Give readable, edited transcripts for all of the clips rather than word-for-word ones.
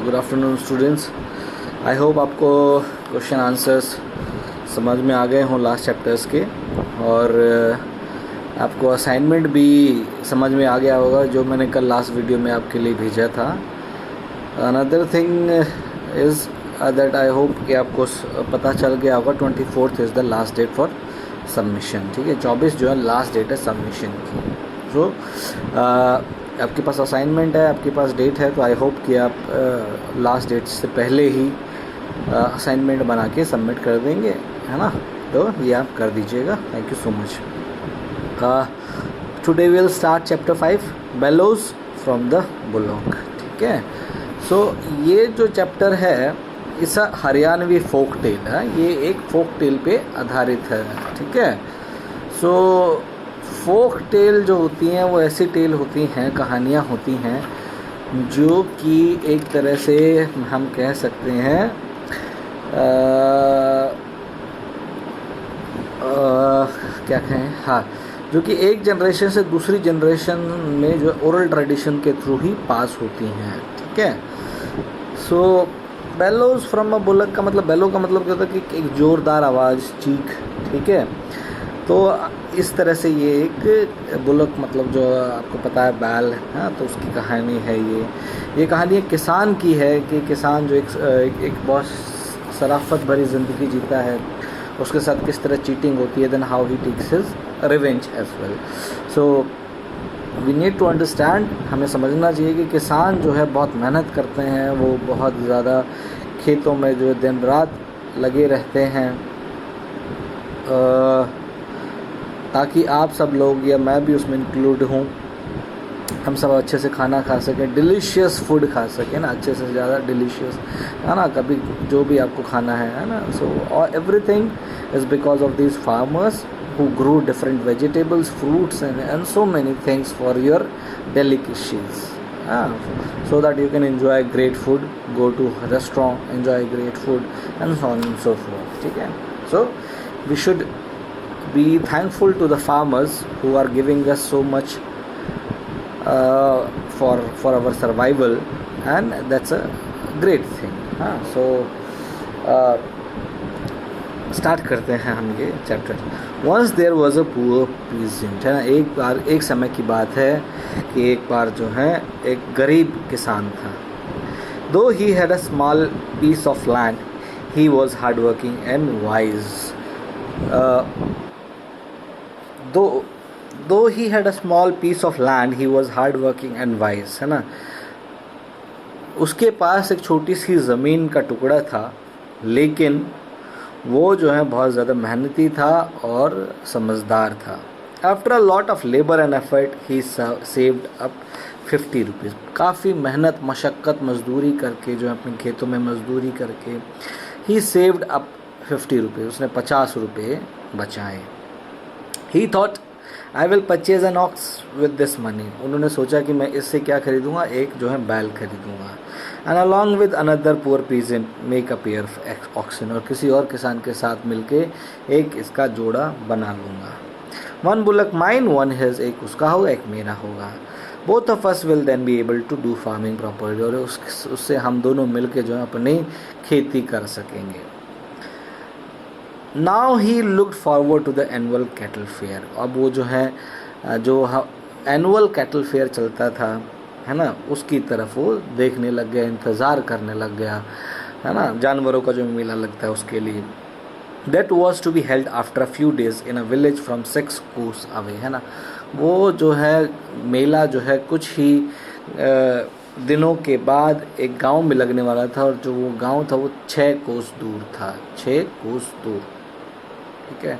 Good afternoon students. I hope आपको question answers समझ में आ गए हों लास्ट चैप्टर्स के, और आपको असाइनमेंट भी समझ में आ गया होगा जो मैंने कल लास्ट वीडियो में आपके लिए भेजा था। Another thing is that I hope कि आपको पता चल गया होगा 24th is the last date for submission. ठीक है, 24 जो है लास्ट डेट है सबमिशन की। सो आपके पास असाइनमेंट है, आपके पास डेट है, तो आई होप कि आप लास्ट डेट से पहले ही असाइनमेंट बना के सबमिट कर देंगे, है ना। तो ये आप कर दीजिएगा। Thank you so much. Today will start chapter 5 bellows from the bullock. ठीक है, सो ये जो चैप्टर है इस हरियाणवी फोक टेल है, ये एक फोक टेल पे आधारित है। ठीक है, सो फोक टेल जो होती हैं वो ऐसी टेल होती हैं, कहानियाँ होती हैं जो कि एक तरह से हम कह सकते हैं क्या कहें, हाँ, जो कि एक जनरेशन से दूसरी जनरेशन में जो ओरल ट्रेडिशन के थ्रू ही पास होती हैं। ठीक है, सो बेलोज फ्रॉम अ बुलक का मतलब, बेलो का मतलब क्या होता है कि एक ज़ोरदार आवाज़, चीख। ठीक है, तो इस तरह से ये एक बुलक मतलब जो आपको पता है बैल है, हाँ, तो उसकी कहानी है ये कहानी एक किसान की है कि किसान जो एक बहुत शराफत भरी ज़िंदगी जीता है, उसके साथ किस तरह चीटिंग होती है, then how he takes his revenge as well. So we need to understand, हमें समझना चाहिए कि किसान जो है बहुत मेहनत करते हैं, वो बहुत ज़्यादा खेतों में जो दिन रात लगे रहते हैं ताकि आप सब लोग या मैं भी उसमें इंक्लूड हूँ, हम सब अच्छे से खाना खा सकें, डिलीशियस फूड खा सकें ना, अच्छे से ज़्यादा डिलीशियस, है ना, कभी जो भी आपको खाना है ना। So everything is because of these farmers who grew different vegetables, fruits and so many things for your delicacies, so that you can enjoy great food, go to restaurant, enjoy great food and so on and so forth. ठीक है, so we should be thankful to the farmers who are giving us so much for our survival, and that's a great thing. So start करते हैं हम ये chapter. Once there was a poor peasant, है ना, एक समय की बात है कि एक बार जो है एक गरीब किसान था। Though he had a small piece of land he was hard working and wise. Though he had a small piece of land he was hard working and wise, है ना, उसके पास एक छोटी सी ज़मीन का टुकड़ा था, लेकिन वो जो है बहुत ज़्यादा मेहनती था और समझदार था। After a lot of labour and effort he saved up 50 rupees. काफ़ी मेहनत मशक्क़त मजदूरी करके जो है अपने खेतों में मजदूरी करके ही सेव्ड अप 50 रुपीज़, उसने 50 रुपये बचाए। ही thought I will purchase an ox with this money. उन्होंने सोचा कि मैं इससे क्या खरीदूँगा, एक जो है बैल खरीदूँगा। And along with another poor peasant make a pair oxen, और किसी और किसान के साथ मिलके एक इसका जोड़ा बना लूँगा। One bullock mine, one his, एक उसका होगा एक मेरा होगा। Both of us will then be able to do farming properly, और उससे हम दोनों मिलके जो है अपनी खेती कर सकेंगे। Now he looked forward to the annual cattle fair. अब वो जो है जो एनुअल कैटल फेयर चलता था, है ना, उसकी तरफ वो देखने लग गया, इंतज़ार करने लग गया, है ना, जानवरों का जो मेला लगता है उसके लिए। That was to be held after a few days in a village from 6 kos away, है ना, वो जो है मेला जो है कुछ ही दिनों के बाद एक गांव में लगने वाला था, और जो वो गांव था वो 6 कोस दूर था, 6 कोस दूर। ठीक है,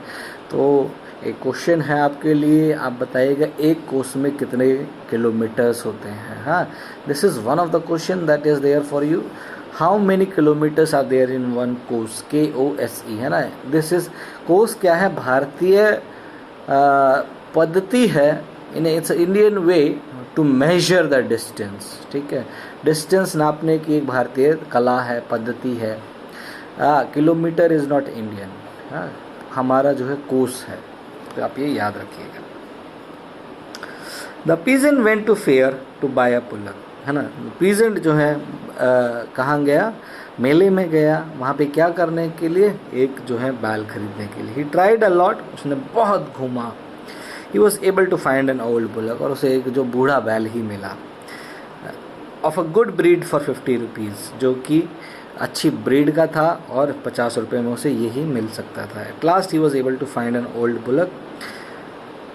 तो एक क्वेश्चन है आपके लिए, आप बताइएगा एक कोस में कितने किलोमीटर्स होते हैं। हाँ, this is one of the question that is there for you. How many kilometres are there in one kos, KOSE, है ना। दिस इज़ कोस क्या है, भारतीय पद्धति है, it's Indian way to measure the distance. ठीक है, डिस्टेंस नापने की एक भारतीय कला है, पद्धति है। किलोमीटर इज़ नॉट इंडियन, हाँ, हमारा जो है कोस है, तो आप ये याद रखिएगा। The peasant went to fair to buy a bullock. है ना। पीजेंट जो है कहाँ गया, मेले में गया, वहाँ पे क्या करने के लिए, एक जो है बैल खरीदने के लिए। ही ट्राइड अ लॉट, उसने बहुत घूमा। He was able to find an old bullock, और उसे एक जो बूढ़ा बैल ही मिला, of a good breed for 50 rupees, जो कि अच्छी ब्रीड का था और 50 रुपये में उसे यही मिल सकता था। At last he was able to find an old bullock,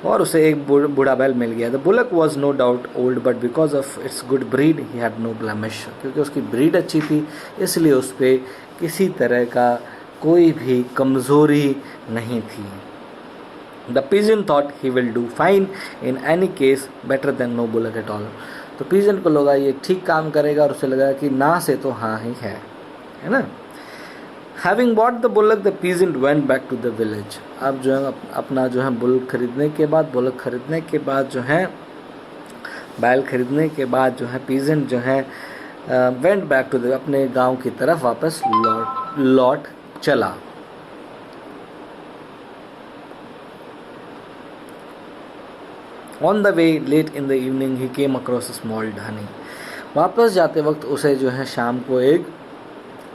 और उसे एक बूढ़ा बैल मिल गया। The bullock was no doubt old, but because of its good breed he had no blemish, क्योंकि उसकी ब्रीड अच्छी थी इसलिए उस पर किसी तरह का कोई भी कमज़ोरी नहीं थी। The pigeon thought he will do fine in any case, better than no bullock at all. तो pigeon को लगा ये ठीक काम करेगा, और उसे लगा कि ना से तो हाँ ही है ना। Having bought the bullock, the peasant went back to the village. अब जो है अपना जो है बुलक खरीदने के बाद जो है बैल खरीदने के बाद जो है peasant जो है went back to the, अपने गांव की तरफ वापस लौट चला। On the way, late in the evening, he came across a small dhani. वापस जाते वक्त उसे जो है शाम को एक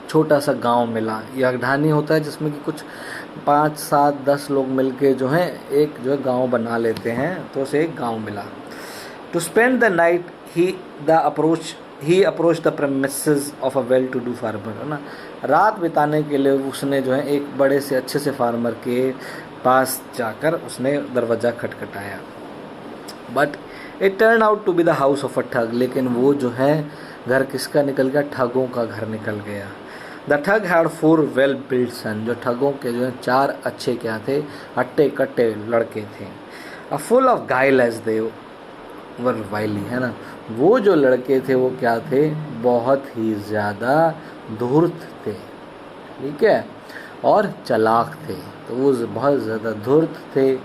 छोटा सा गांव मिला। यह ढानी होता है जिसमें कि कुछ 5, 7, 10 लोग मिलके जो है एक जो है गांव बना लेते हैं, तो उसे एक गांव मिला। To spend the night he approach the premises of a well to do farmer, है ना। रात बिताने के लिए उसने जो है एक बड़े से अच्छे से फार्मर के पास जाकर उसने दरवाज़ा खटखटाया। But it turn out to be the house of a thug, लेकिन वो जो है घर किसका निकल गया, ठगों का घर निकल गया। द ठग हैड 4 वेल बिल्ड सन, जो ठगों के जो है 4 अच्छे क्या थे, हट्टे कट्टे लड़के थे। अ फुल ऑफ गाइल एज दे वर वाइली, है ना। वो जो लड़के थे वो क्या थे, बहुत ही ज़्यादा धूर्त थे, ठीक है, और चालाक थे। तो वो बहुत ज़्यादा धूर्त थे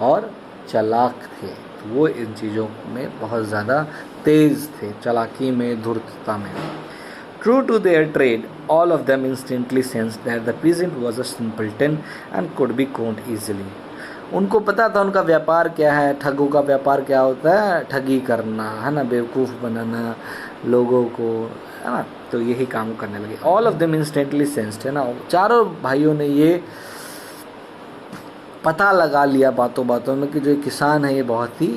और चालाक थे, वो इन चीज़ों में बहुत ज़्यादा तेज़ थे, चालाकी में, धूर्तता में। True to their trade, all of them instantly sensed that the peasant was a simpleton and could be conned easily. उनको पता था उनका व्यापार क्या है, ठगों का व्यापार क्या होता है, ठगी करना, है ना, बेवकूफ़ बनाना लोगों को, है ना। तो यही काम करने लगे। All of them instantly sensed, है ना। चारों भाइयों ने ये पता लगा लिया बातों बातों में कि जो किसान है ये बहुत ही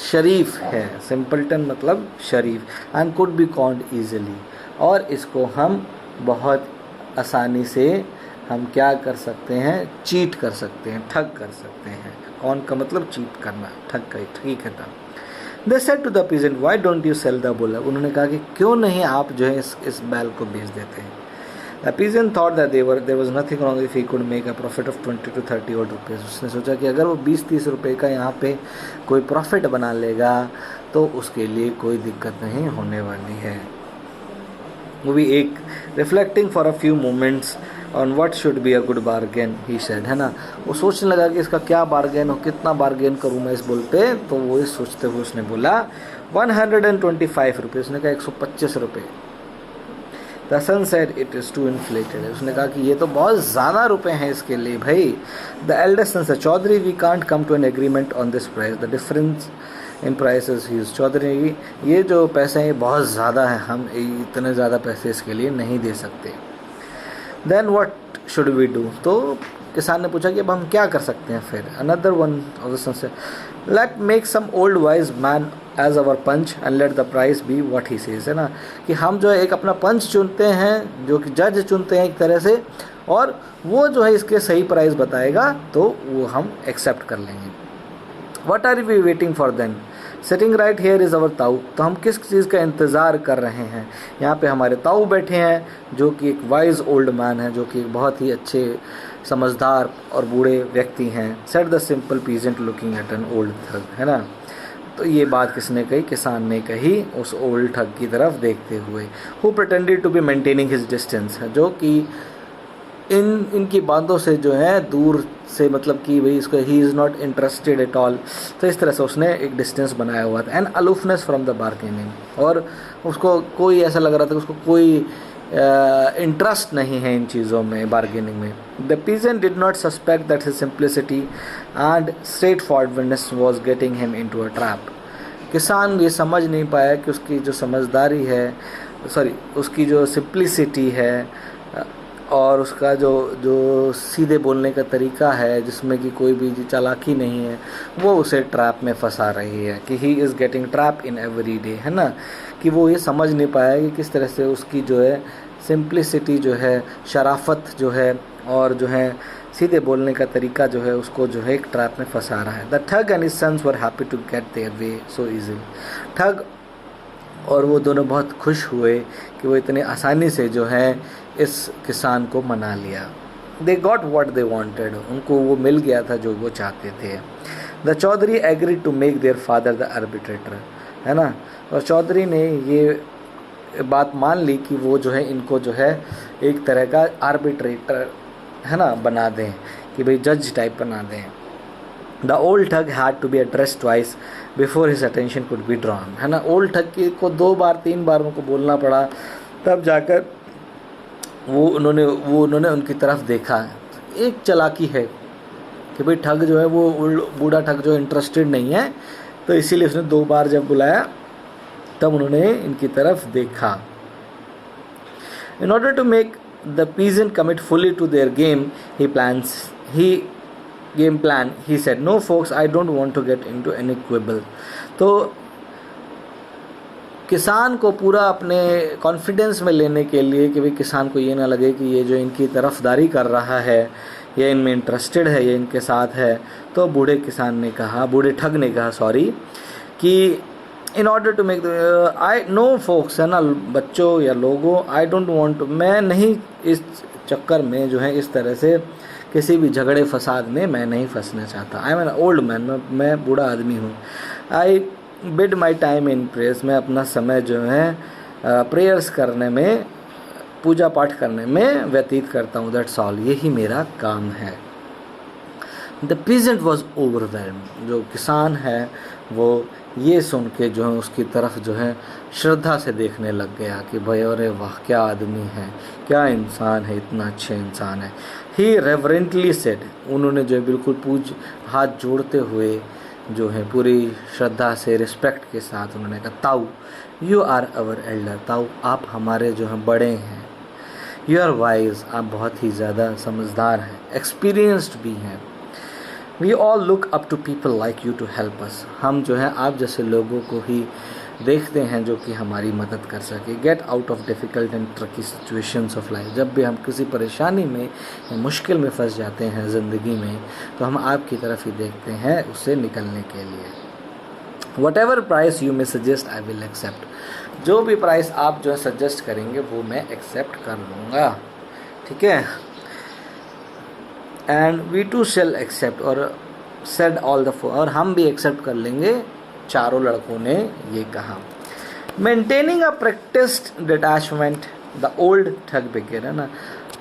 शरीफ है, सिंपल्टन मतलब शरीफ, एंड कुड बी कॉन्ड ईजिली, और इसको हम बहुत आसानी से हम क्या कर सकते हैं, चीट कर सकते हैं, ठग कर सकते हैं। कौन का मतलब चीट करना, ठग का, ठीक है। तब they said to the peasant, why don't you sell the bullock, उन्होंने कहा कि क्यों नहीं आप जो है इस बैल को बेच देते हैं। The peasant thought that there was nothing wrong if he could make a profit of 20 to 30 odd rupees. उसने सोचा कि अगर वो 20-30 रुपए का यहाँ पे कोई प्रॉफिट बना लेगा तो उसके लिए कोई दिक्कत नहीं होने वाली है। वो भी एक reflecting for a few moments on what should be a good bargain he said, है ना। वो सोचने लगा कि इसका क्या बार्गेन हो, कितना बार्गेन करूँ मैं इस बुल पे। तो वो इस सोचते हुए उसने बोला 125 रुपये, उसने कहा 125 रुपये। The son said it is too inflated, उसने कहा कि ये तो बहुत ज़्यादा रुपए हैं इसके लिए भाई। The eldest son said, Chaudhary we can't come to an agreement on this price, the difference in prices he, Chaudhary ये जो पैसे हैं ये बहुत ज़्यादा है, हम इतने ज़्यादा पैसे इसके लिए नहीं दे सकते। Then what should we do, तो किसान ने पूछा कि अब हम क्या कर सकते हैं फिर। Another one of the son said, let make some old wise man as our panch and let the price be what he says, है ना, कि हम जो है एक अपना पंच चुनते हैं, जो कि जज चुनते हैं एक तरह से, और वो जो है इसके सही प्राइस बताएगा तो वो हम एक्सेप्ट कर लेंगे। What are we waiting for then, sitting right here is our tau, तो हम किस चीज़ का इंतज़ार कर रहे हैं, यहाँ पे हमारे ताऊ बैठे हैं जो कि एक वाइज ओल्ड मैन है, जो कि बहुत ही अच्छे समझदार और बूढ़े व्यक्ति हैं। Said the simple peasant looking at an old ठग, है ना। तो ये बात किसने कही, किसान ने कही उस ओल्ड ठग की तरफ देखते हुए। Who pretended to be maintaining his distance, जो कि इनकी बातों से जो है दूर से, मतलब कि भाई इसको he is not interested at all, तो इस तरह से उसने एक डिस्टेंस बनाया हुआ था। And aloofness from the bargaining, और उसको कोई ऐसा लग रहा था कि उसको कोई इंटरेस्ट नहीं है इन चीज़ों में, बार्गेनिंग में। The peasant did not suspect that his simplicity and straightforwardness was getting him into a trap, किसान ये समझ नहीं पाया कि उसकी जो समझदारी है, उसकी जो सिंप्लिसिटी है और उसका जो जो सीधे बोलने का तरीका है, जिसमें कि कोई भी चालाकी नहीं है, वो उसे ट्रैप में फंसा रही है, कि he is getting trap in every day, है ना। कि वो ये समझ नहीं पाया कि किस तरह से उसकी जो है सिंप्लिसिटी जो है, शराफत जो है और जो है सीधे बोलने का तरीका जो है, उसको जो है एक ट्रैप में फंसा रहा है। The thug and his sons were happy to get their way so easily. ठग और वो दोनों बहुत खुश हुए कि वो इतने आसानी से जो है इस किसान को मना लिया। They got what they wanted, उनको वो मिल गया था जो वो चाहते थे। The Chaudhary agree to make their father the arbitrator, है ना। और चौधरी ने ये बात मान ली कि वो जो है इनको जो है एक तरह का आर्बिट्रेटर, है ना, बना दें, कि भाई जज टाइप बना दें। The old thug had to be addressed twice before his attention could be drawn, है ना। ओल्ड ठग को 2 बार 3 बार उनको बोलना पड़ा, तब जाकर वो उन्होंने उनकी तरफ देखा। एक चालाकी है कि भाई ठग जो है वो बूढ़ा ठग जो इंटरेस्टेड नहीं है, तो इसीलिए उसने 2 बार जब बुलाया तब उन्होंने इनकी तरफ देखा। In order to make the peasant commit fully to their game plan, he said, "No, folks, I don't want to get into any quibble." तो किसान को पूरा अपने कॉन्फिडेंस में लेने के लिए कि भाई किसान को ये ना लगे कि ये जो इनकी तरफदारी कर रहा है, ये इनमें इंटरेस्टेड है, ये इनके साथ है, तो बूढ़े ठग ने कहा कि in order to make I know folks, है ना, बच्चों या लोगों, आई डोंट वांट, मैं नहीं इस चक्कर में जो है इस तरह से किसी भी झगड़े फसाद में मैं नहीं फंसना चाहता। I am an old man, मैं बूढ़ा आदमी हूँ। I bid my time in prayers, मैं अपना समय जो है प्रेयर्स करने में, पूजा पाठ करने में व्यतीत करता हूँ। दैट्स ऑल, यही मेरा काम है। द पीजेंट वॉज ओवरवेल्म्ड, जो किसान है वो ये सुन के जो है उसकी तरफ जो है श्रद्धा से देखने लग गया कि भाई अरे वाह, क्या आदमी है, क्या इंसान है, इतना अच्छे इंसान है। ही रेवरेंटली सेड, उन्होंने जो है बिल्कुल हाथ जोड़ते हुए जो है पूरी श्रद्धा से, रिस्पेक्ट के साथ उन्होंने कहा, ताऊ यू आर अवर एल्डर, ताऊ आप हमारे जो हैं बड़े हैं। यू आर वाइज, आप बहुत ही ज़्यादा समझदार हैं, एक्सपीरियंस्ड भी हैं। We all look up to people like you to help us, हम जो है आप जैसे लोगों को ही देखते हैं जो कि हमारी मदद कर सके। Get out of difficult and tricky situations of life, जब भी हम किसी परेशानी में या मुश्किल में फंस जाते हैं ज़िंदगी में, तो हम आपकी तरफ ही देखते हैं उससे निकलने के लिए। Whatever price you may suggest I will accept, जो भी प्राइस आप जो है सजेस्ट करेंगे वो मैं एक्सेप्ट कर लूँगा, ठीक है। And we too shall accept, और सेड ऑल द फोर, और हम भी एक्सेप्ट कर लेंगे, चारों लड़कों ने ये कहा। Maintaining a practised detachment the old ठग बिगेन, है ना,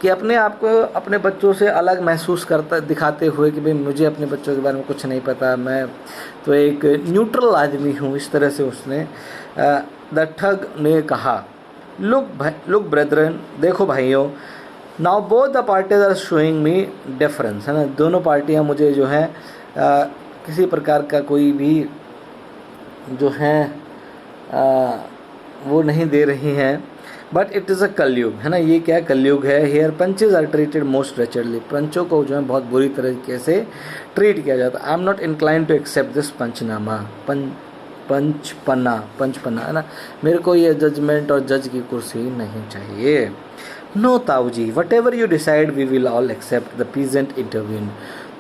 कि अपने आप को अपने बच्चों से अलग महसूस दिखाते हुए कि भाई मुझे अपने बच्चों के बारे में कुछ नहीं पता, मैं तो एक न्यूट्रल आदमी हूँ, इस तरह से उसने द ठग ने कहा। लुक ब्रेदरन, देखो भाइयों, now both the parties are showing me difference, है ना, दोनों पार्टियाँ मुझे जो है किसी प्रकार का कोई भी जो है वो नहीं दे रही हैं। बट इट इज़ अ कलयुग, है ना, ये क्या कलयुग है। Here panches are treated most wretchedly, पंचों को जो है बहुत बुरी तरीके से ट्रीट किया जाता है। I am not incline to accept this panchnama, पंचपना, है ना, मेरे को ये जजमेंट और जज की कुर्सी नहीं चाहिए। No Tauji, whatever you decide we will all accept, the peasant intervene,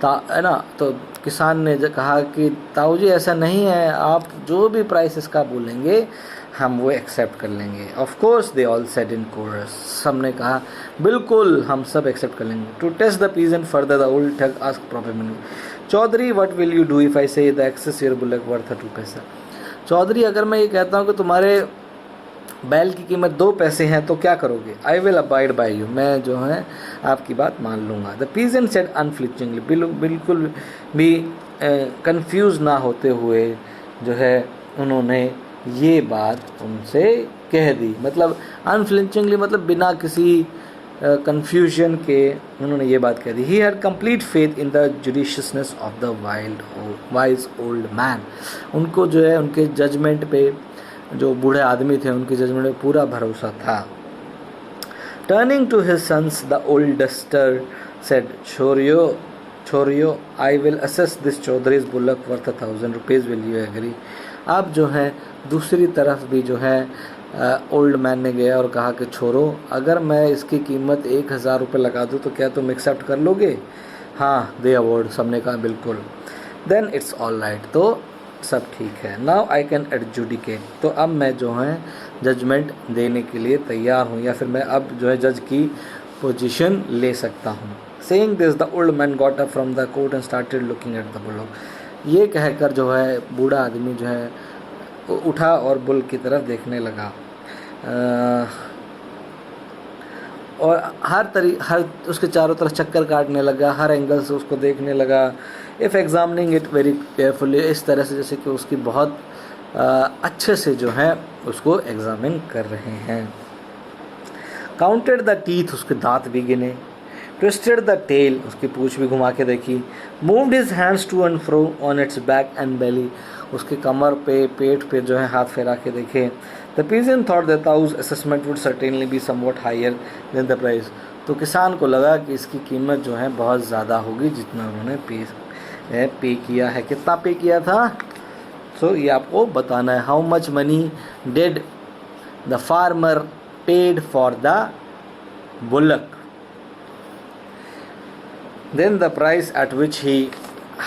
है ना। तो किसान ने कहा कि ताऊजी ऐसा नहीं है, आप जो भी प्राइस इसका बोलेंगे हम वो एक्सेप्ट कर लेंगे। Of course they all said in chorus, सब ने कहा बिल्कुल हम सब एक्सेप्ट कर लेंगे। To test the peasant further the old thug asked probingly, Chaudhary what will you do if I say the excess your bullock worth 2 paisa. Chaudhary, अगर मैं ये कहता हूँ कि तुम्हारे बैल की कीमत 2 पैसे हैं तो क्या करोगे। I will abide by you, मैं जो है आपकी बात मान लूँगा। द पीजेंट सेड अनफ्लिचिंगली, बिल्कुल भी कंफ्यूज ना होते हुए जो है उन्होंने ये बात उनसे कह दी। मतलब अनफ्लिचिंगली मतलब बिना किसी कन्फ्यूजन के उन्होंने ये बात कह दी। He had complete faith in the judiciousness of the wise old man. उनको जो है उनके जजमेंट पे, जो बूढ़े आदमी थे उनके जजमेंट पे पूरा भरोसा था। Turning to his sons the oldster said, छोरियो I will assess this Chaudhary's bullock worth 1000 rupees, will you agree. अब जो है दूसरी तरफ भी जो है ओल्ड मैन ने गया और कहा कि छोरो, अगर मैं इसकी कीमत 1000 रुपये लगा दूँ तो क्या तुम एक्सेप्ट कर लोगे? हाँ, दे अवॉर्ड, सबने कहा बिल्कुल। देन इट्स ऑल राइट, तो सब ठीक है। नाउ आई कैन एडजुडिकेट, तो अब मैं जो है जजमेंट देने के लिए तैयार हूँ, या फिर मैं अब जो है जज की पोजीशन ले सकता हूँ। Saying this the old man got up from the court and started looking at the bullock. ये कहकर जो है बूढ़ा आदमी जो है उठा और बुल की तरफ देखने लगा, और हर उसके चारों तरफ चक्कर काटने लगा, हर एंगल से उसको देखने लगा। If examining it very carefully, इस तरह से जैसे कि उसकी बहुत अच्छे से जो है उसको एग्जामिन कर रहे हैं। काउंटेड द टीथ, उसके दांत भी गिने। ट्विस्टेड द टेल, उसकी पूंछ भी घुमा के देखी। Moved his hands to and fro on its back and belly, उसके कमर पे, पेट पे जो है हाथ फेरा के देखे। The peasant thought that house assessment would certainly be somewhat higher than the price, तो किसान को लगा कि इसकी कीमत जो है बहुत ज़्यादा होगी जितना उन्होंने पे किया है। कितना पे किया था? सो ये आपको बताना है। How much money did the farmer paid for the bullock, then the price at which he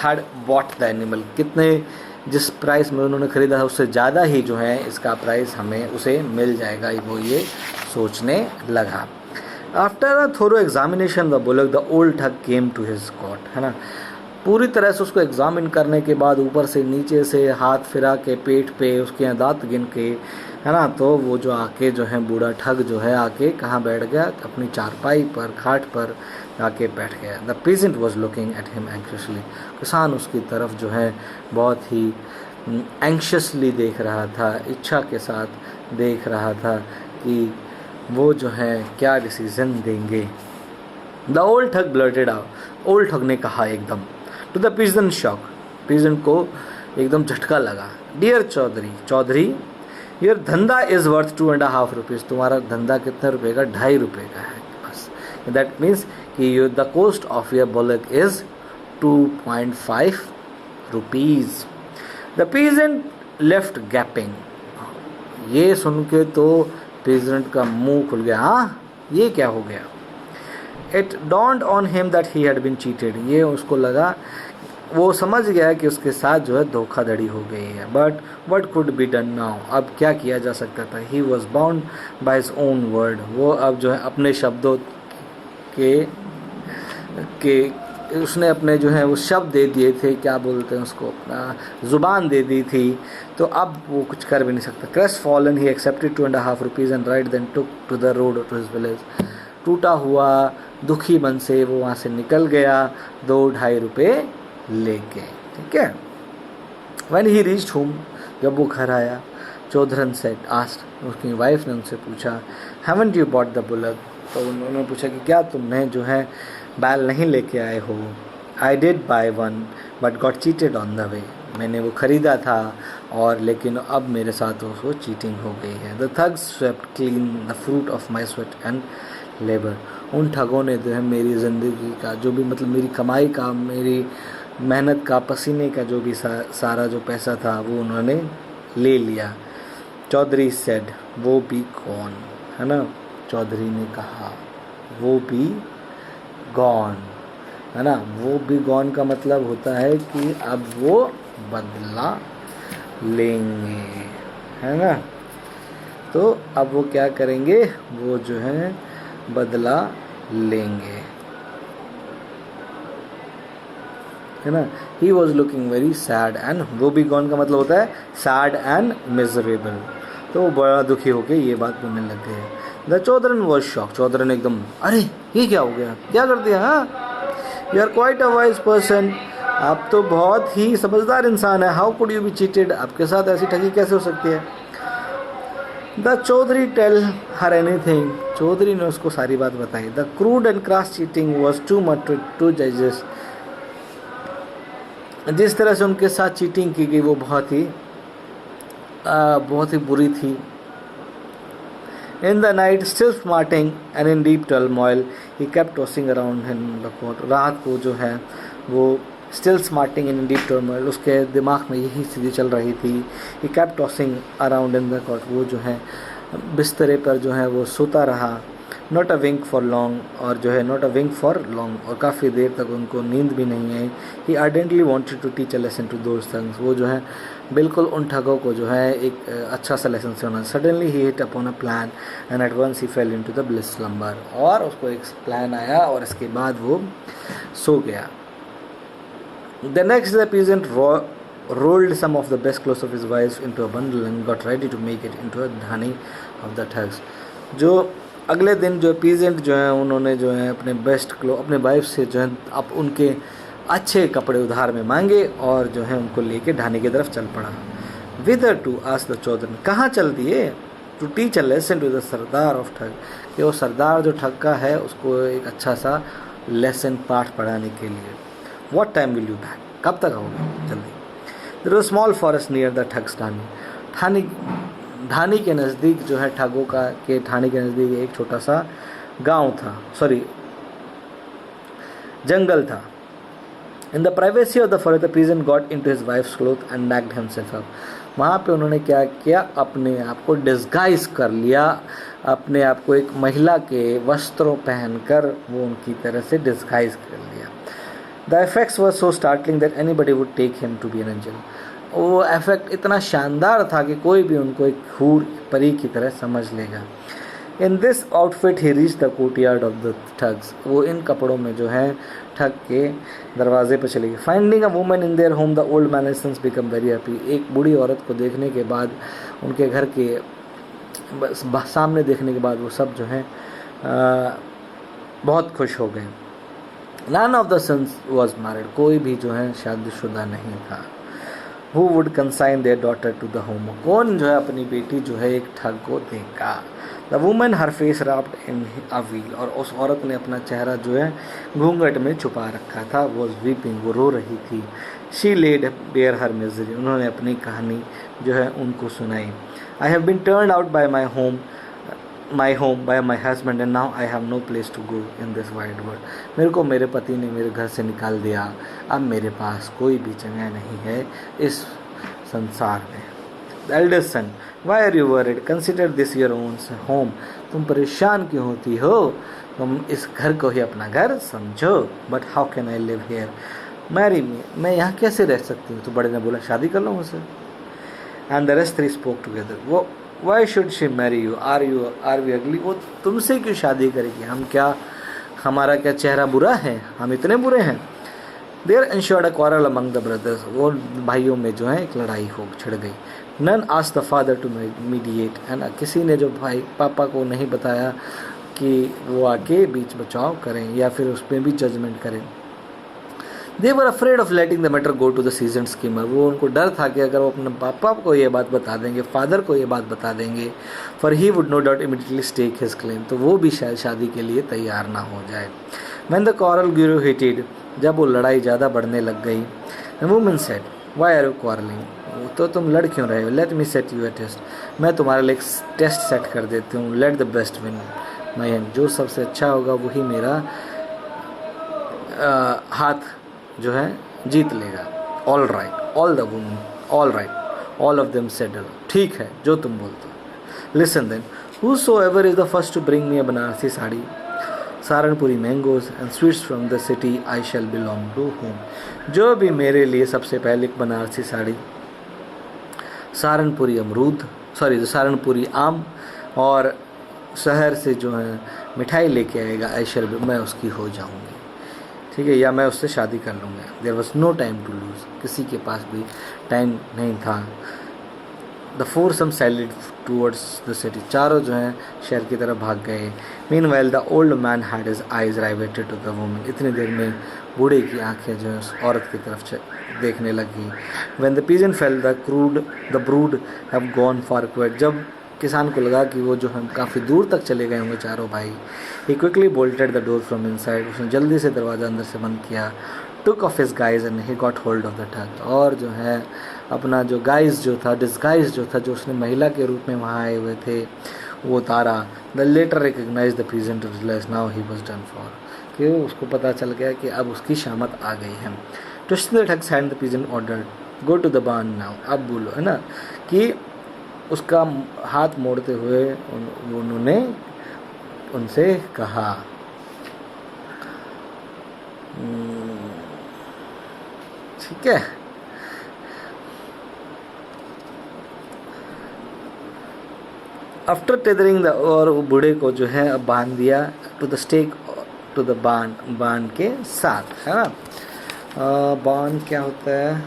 had bought the animal, कितने जिस प्राइस में उन्होंने ख़रीदा था उससे ज़्यादा ही जो है इसका प्राइस हमें उसे मिल जाएगा, वो ये सोचने लगा। After a thorough examination the bullock the old thug came to his cot, है ना। पूरी तरह से उसको एग्जामिन करने के बाद ऊपर से नीचे से हाथ फिरा के, पेट पे उसके दांत गिन के, है ना, तो वो जो आके जो है बूढ़ा ठग जो है आके कहाँ बैठ गया? अपनी चारपाई पर, खाट पर आके बैठ गया। The peasant was looking at him anxiously, किसान उसकी तरफ जो है बहुत ही एंक्शसली देख रहा था, इच्छा के साथ देख रहा था कि वो जो है क्या डिसीजन देंगे। The old thug blurted out, old ठग ने कहा एकदम। टू द पीजेंट शॉक, पीजेंट को एकदम झटका लगा। Dear Chaudhary your dhandha is worth 2.5 rupees, तुम्हारा धंधा कितने रुपए का? 2.5 रुपये का है बस। दैट मीन्स कि the cost of your bullock is 2.5 rupees. The peasant left gapping, ये सुन के तो पीजेंट का मुंह खुल गया। हाँ, ये क्या हो गया? It dawned on him that he had been cheated, ये उसको लगा, वो समझ गया कि उसके साथ जो है धोखाधड़ी हो गई है। But what could be done now, अब क्या किया जा सकता था? he was bound by his own word, वो अब जो है अपने शब्दों के उसने अपने जो है वो शब्द दे दिए थे, क्या बोलते हैं उसको, ज़ुबान दे दी थी, तो अब वो कुछ कर भी नहीं सकता। crestfallen he accepted 2.5 rupees and right then took to the road to his village, टूटा हुआ दुखी मन से वो वहाँ से निकल गया 2-2.5 रुपये लेके, ठीक है। When he reached home, जब वो घर आया, चौधरन said asked, उसकी वाइफ ने उनसे पूछा, haven't you bought the bullock, तो उन्होंने पूछा कि क्या तुमने जो है बैल नहीं लेके आए हो? I did buy one but got cheated on the way, मैंने वो ख़रीदा था और लेकिन अब मेरे साथ वो चीटिंग हो गई है। The thugs swept clean the fruit of my sweat and labor, उन ठगों ने जो है मेरी ज़िंदगी का जो भी मतलब मेरी कमाई का, मेरी मेहनत का, पसीने का जो भी सारा जो पैसा था वो उन्होंने ले लिया। चौधरी सेड, वो भी कौन, है ना, चौधरी ने कहा वो भी गॉन, है ना। वो भी गॉन का मतलब होता है कि अब वो बदला लेंगे, है ना। तो अब वो क्या करेंगे? वो जो है बदला लेंगे, है ना। He was looking very sad and, वो भी गॉन का मतलब होता है सैड एंड मिजरेबल, तो वो बड़ा दुखी होके ये बात बोलने लग गए। The Chaudharan was shock, Chaudharan एकदम, अरे ये क्या हो गया, क्या कर दिया? हाँ, you are quite a wise person, आप तो बहुत ही समझदार इंसान है। How could you be cheated, आपके साथ ऐसी ठगी कैसे हो सकती है? The Chaudhary tell her anything, Chaudhary ने उसको सारी बात बताई. The crude and cross cheating was too much to जजेस. जिस तरह से उनके साथ चीटिंग की गई वो बहुत ही बुरी थी. In the night, still smarting and in deep turmoil, he kept tossing around in the court. रात को जो है वो still smarting and in deep turmoil, उसके दिमाग में यही स्थिति चल रही थी. He kept tossing around in the court. वो जो है बिस्तरे पर जो है वो सोता रहा. Not a wink for long, और जो है not a wink for long, और काफ़ी देर तक उनको नींद भी नहीं आई. He ardently wanted to teach a lesson to those thugs. वो जो है बिल्कुल उन ठगों को जो है एक अच्छा सा लेसन सुना. Suddenly he hit upon a plan and at once he fell into the bliss slumber. और उसको एक प्लान आया और इसके बाद वो सो गया. The next day the peasant rolled some of the best clothes of his wife into a bundle and got ready to make it into a dhani of the thugs. जो अगले दिन जो पीजेंट जो है उन्होंने जो है अपने बेस्ट अपने वाइफ से जो है अब उनके अच्छे कपड़े उधार में मांगे और जो है उनको लेके ढाने की तरफ चल पड़ा. Whither two asked the Chaudhary, कहाँ चल दिए? To teach a lesson to the sardar of thug, कि वो सरदार जो ठग का है उसको एक अच्छा सा लेसन पाठ पढ़ाने के लिए. What time will you back, कब तक आओगे? जल्दी. There was a small forest near the thug's ढानी के नज़दीक जो है ठगों का के ठाणे के नज़दीक एक छोटा सा गांव था, जंगल था. In the privacy of the forest the peasant got into his wife's cloth and made himself up. वहाँ पे उन्होंने क्या किया, अपने आप को डिस्गाइज कर लिया, अपने आप को एक महिला के वस्त्रों पहनकर वो उनकी तरह से डिस्गाइज कर लिया. The effects were so startling that anybody would take him to be an angel. वो इफेक्ट इतना शानदार था कि कोई भी उनको एक हूर परी की तरह समझ लेगा. In this outfit he reach the courtyard of the thugs. वो इन कपड़ों में जो है ठग के दरवाजे पर चले गए. Finding a woman in their home the old man since become very happy. एक बूढ़ी औरत को देखने के बाद, उनके घर के सामने देखने के बाद वो सब जो है बहुत खुश हो गए. None of the sons was married. कोई भी जो है शादीशुदा नहीं था. Who would consign their daughter to the home? कौन जो है अपनी बेटी जो है एक ठग को देगा? The woman her face wrapped in a veil. और उस औरत ने अपना चेहरा जो है घूंघट में छुपा रखा था. was weeping, वो रो रही थी. She laid bare her misery. उन्होंने अपनी कहानी जो है उनको सुनाई. I have been turned out by my home by my husband and now I have no place to go in this wide world. मेरे को मेरे पति ने मेरे घर से निकाल दिया. अब मेरे पास कोई भी जगह नहीं है इस संसार में. The eldest son, why are you worried? Consider this your own home. तुम परेशान क्यों होती हो? तुम इस घर को ही अपना घर समझो. But how can I live here? Marry me. मैं यहाँ कैसे रह सकती हूँ? तो बड़े ने बोला शादी कर लो मुझसे. And the rest three spoke together. वो Why should she marry you? Are we ugly? वो तुमसे क्यों शादी करेगी? हमारा क्या चेहरा बुरा है? हम इतने बुरे हैं? There ensued a quarrel among the brothers. वो भाइयों में जो है एक लड़ाई हो छिड़ गई. None asked the father to mediate. है ना, किसी ने जो भाई पापा को नहीं बताया कि वो आके बीच बचाव करें या फिर उसमें भी जजमेंट करें. They were afraid of letting the matter go to the seasoned schemer. वो उनको डर था कि अगर वो अपने पापा को ये बात बता देंगे, फादर को ये बात बता देंगे, for he would no doubt immediately stake his claim. तो वो भी शायद शादी के लिए तैयार ना हो जाए. When the quarrel grew heated, जब वो लड़ाई ज़्यादा बढ़ने लग गई, the woman said, why are you quarreling? तो तुम लड़ क्यों रहे हो? Let me set you a test. मैं तुम्हारे लिए एक टेस्ट सेट कर देती हूँ. Let the best win my hand. जो सबसे अच्छा होगा वही मेरा हाथ जो है जीत लेगा. All right, all the woman, all right, all of them said. ठीक है जो तुम बोलते हो. Listen then, whosoever is the first to bring me a Banarasi sari, Saharanpuri mangoes and sweets from the city, I shall belong to him. जो भी मेरे लिए सबसे पहले एक बनारसी साड़ी, सारनपुरी आम और शहर से जो है मिठाई लेके आएगा, आई शैल, मैं उसकी हो जाऊंगी. ठीक है, या मैं उससे शादी कर लूँगा. There was no time to lose. किसी के पास भी टाइम नहीं था. The foursome sallied towards the city. चारों जो हैं शहर की तरफ भाग गए. Meanwhile the old man had his eyes riveted to the woman. इतनी देर में बूढ़े की आंखें जो हैं उस औरत की तरफ देखने लगी. When the pigeon fell the brood have gone for quite. जब किसान को लगा कि वो जो है काफ़ी दूर तक चले गए होंगे चारों भाई। He quickly bolted the door from inside, उसने जल्दी से दरवाज़ा अंदर से बंद किया। Took off his guise and he got hold of the thug, और जो है अपना जो गाइज जो था, डिस्गाइज जो था, जो उसने महिला के रूप में वहाँ आए हुए थे, वो उतारा। The letter recognise the peasant to realise now he was done for, कि उसको पता चल गया कि अब उसकी शामत आ गई है। Twisting the thug's hand the peasant ordered go to the barn now, अब बोलो, है ना, कि उसका हाथ मोड़ते हुए उन्होंने उनसे कहा, ठीक है। आफ्टर टेदरिंग द, और बूढ़े को जो है अब बांध दिया to the stake, to the barn के साथ, है ना। बान क्या होता है,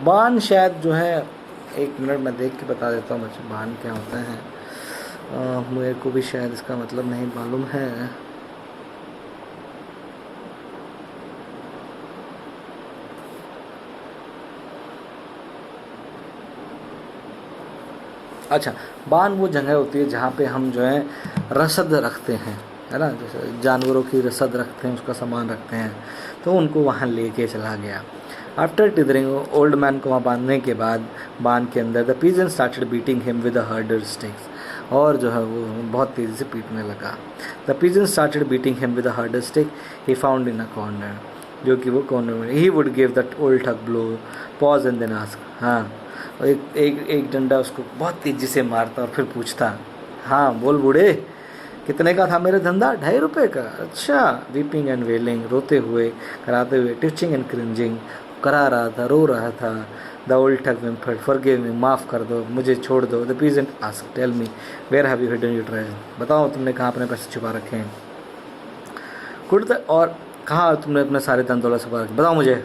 बान शायद जो है, एक मिनट मैं देख के बता देता हूँ मुझे बान क्या होता है। मेरे को भी शायद इसका मतलब नहीं मालूम है। अच्छा, बान वो जगह होती है जहाँ पे हम जो है रसद रखते हैं, है ना, जैसे जानवरों की रसद रखते हैं, उसका सामान रखते हैं, तो उनको वहाँ लेके चला गया। आफ्टर टिदरिंग, ओल्ड मैन को वहाँ बांधने के बाद बांध के अंदर, the peasant started beating him with the herder sticks, और जो है वो बहुत तेज़ी से पीटने लगा। The peasant started beating him with the herder stick he found in a corner, जो कि वो कॉर्नर में, he would give that old thug blow pause and then ask, हाँ, और एक डंडा उसको बहुत तेज़ी से मारता और फिर पूछता, हाँ बोल बूढ़े, कितने का था मेरा धंधा? 2.5 रुपये का। अच्छा, वीपिंग एंड वेलिंग, रोते हुए, कराते हुए, टिचिंग एंड क्रिंजिंग, करा रहा था, रो रहा था। द ओल्ड ठग विम्फर्ड, फॉरगिव मी, माफ़ कर दो, मुझे छोड़ दो। The peasant asked, tell me where have you hidden your treasure, बताओ तुमने कहाँ अपने पैसे छुपा रखे हैं। कुड द, और कहाँ तुमने अपने सारे धन दौलत छुपा रखे, बताओ मुझे।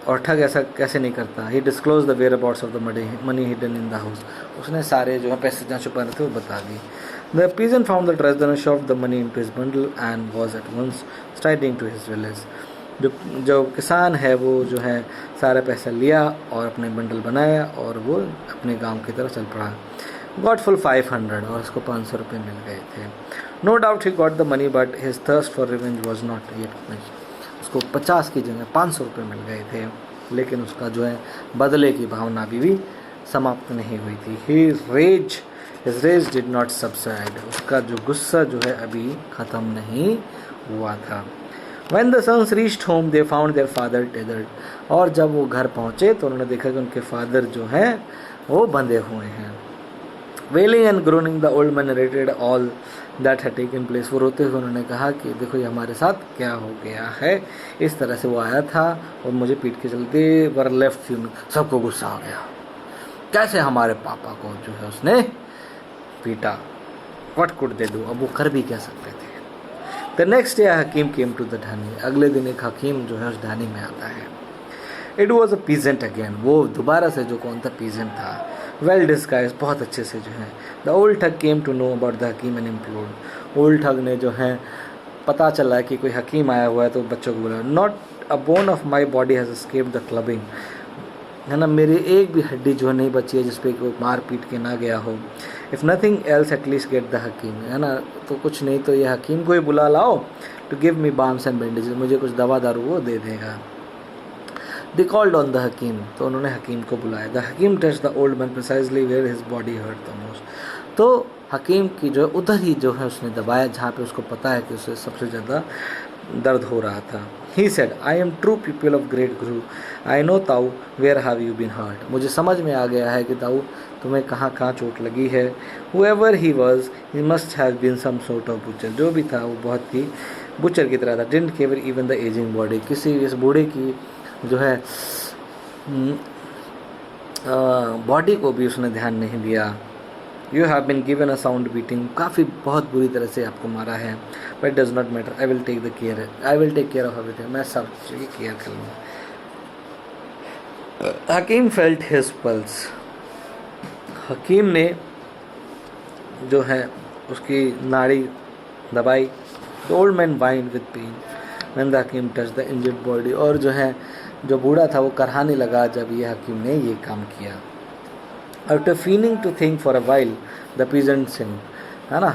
और ठग ऐसा कैसे नहीं करता। He disclose the whereabouts of the money hidden in the house, उसने सारे जो है पैसे जहाँ छुपा रहे थे वो बता दी। The pigeon found the treasure and shoved the money into his bundle and was at once striding to his village. जो किसान है वो जो है सारा पैसा लिया और अपने बंडल बनाया और वो अपने गांव की तरफ चल पड़ा। गॉट फुल 500, और उसको 500 रुपये मिल गए थे। No doubt he got the money but his thirst for revenge was not yet finished, उसको 50 की जगह 500 रुपये मिल गए थे, लेकिन उसका जो है बदले की भावना अभी भी समाप्त नहीं हुई थी। His rage did not subside, उसका जो गुस्सा जो है अभी ख़त्म नहीं हुआ था। When the sons reached home, they found their father tethered, और जब वो घर पहुँचे तो उन्होंने देखा कि उनके फादर जो हैं वो बंधे हुए हैं। Wailing and groaning, the old man narrated all that had taken place, वो रोते हुए उन्होंने कहा कि देखो ये हमारे साथ क्या हो गया है, इस तरह से वो आया था और मुझे पीट के चलते वर लेफ्ट, सबको गुस्सा आ गया, कैसे हमारे पापा को जो है उसने पीटा, व्हाट कुड दे डू, अब वो कर भी क्या सकते थे। The next day Hakim came to the dhani, अगले दिन एक हकीम जो है उस ढानी में आता है। It was a peasant again, वो दोबारा से जो कौन था पीजेंट था, वेल डिस्गाइज, बहुत अच्छे से जो है। The old thug came to know about the Hakim and implored, old ठग ने जो है पता चला कि कोई हकीम आया हुआ है तो बच्चों को बोला, not a bone of my body has escaped the clubbing, है ना, मेरी एक भी हड्डी जो नहीं बची है जिसपे कोई मार पीट के ना गया हो। If nothing else at least get the Hakim, है ना, तो कुछ नहीं तो ये हकीम को ही बुला लाओ to give me balms and bandages, मुझे कुछ दवा दारू वो दे देगा। They called on the hakim, तो उन्होंने हकीम को बुलाया। The hakim touch the old man precisely where his body hurt the most, तो हकीम की जो उधर ही जो है उसने दबाया जहाँ पे उसको पता है कि उसे सबसे ज़्यादा दर्द हो रहा था। He said, I am true people of great guru. I know ताऊ, where have you been hurt? मुझे समझ में आ गया है कि ताऊ तुम्हें कहाँ कहाँ चोट लगी है। Whoever he was, he must have been some sort of butcher. जो भी था वो बहुत ही बुचर की तरह था। Didn't care even the aging body. किसी इस बूढ़े की जो है बॉडी को भी उसने ध्यान नहीं दिया। You have been given a sound beating, काफ़ी बहुत बुरी तरह से आपको मारा है। But it does not matter. I will take care of everything. मैं सब चीज़ की केयर कर लूँगा। हकीम felt his pulse. हकीम ने जो है उसकी नाड़ी दबाई। The old man whined with pain when the Hakim touched the injured body, और जो है जो बूढ़ा था वो करहाने लगा जब ये हकीम ने ये काम किया। After feigning to think for a while, the peasant said, है ना,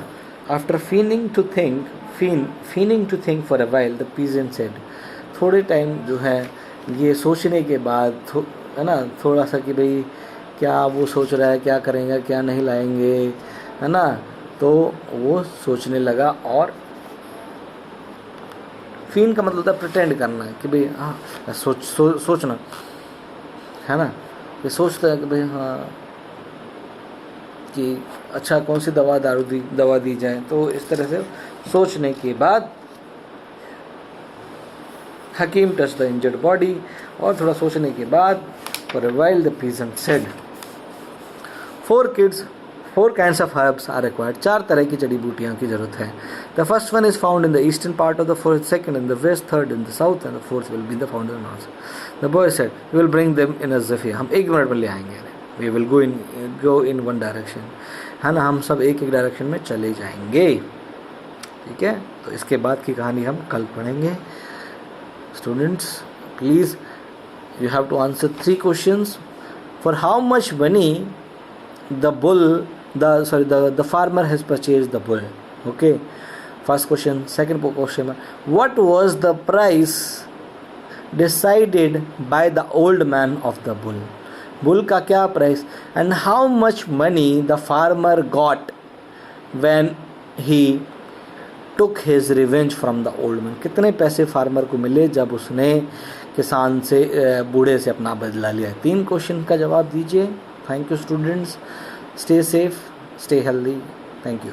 after feigning to think for a while, the peasant said, थोड़े टाइम जो है ये सोचने के बाद है ना, थोड़ा सा कि भाई क्या वो सोच रहा है, क्या करेंगे, क्या नहीं लाएंगे, है ना, तो वो सोचने लगा। और फीन का मतलब होता है प्रिटेंड करना कि भाई हाँ सोचना, है ना, ये सोचता है कि भाई हाँ कि अच्छा कौन सी दवा दी जाए। तो इस तरह से सोचने के बाद हकीम टच द इंजर्ड बॉडी, और थोड़ा सोचने के बाद for a while the peasant said, 4 kinds of herbs are required, 4 तरह की जड़ी बूटियों की जरूरत है। The first one is found in the eastern part of the forest, second in the west, third in the south and the fourth will be the found in the north. The boy said we will bring them in a jiffy, हम 1 minute में ले आएंगे। We will go in one direction, है ना, हम सब एक direction में चले जाएंगे। ठीक है, तो इसके बाद की कहानी हम कल पढ़ेंगे। Students please you have to answer 3 questions. For how much money the farmer has purchased the bull? Okay, first question. Second question, what was the price decided by the old man of the bull? bull का क्या price? And how much money the farmer got when he took his revenge from the old man? कितने पैसे farmer को मिले जब उसने किसान से बूढ़े से अपना बदला लिया? 3 क्वेश्चन का जवाब दीजिए। Thank you students, stay safe, stay healthy, thank you.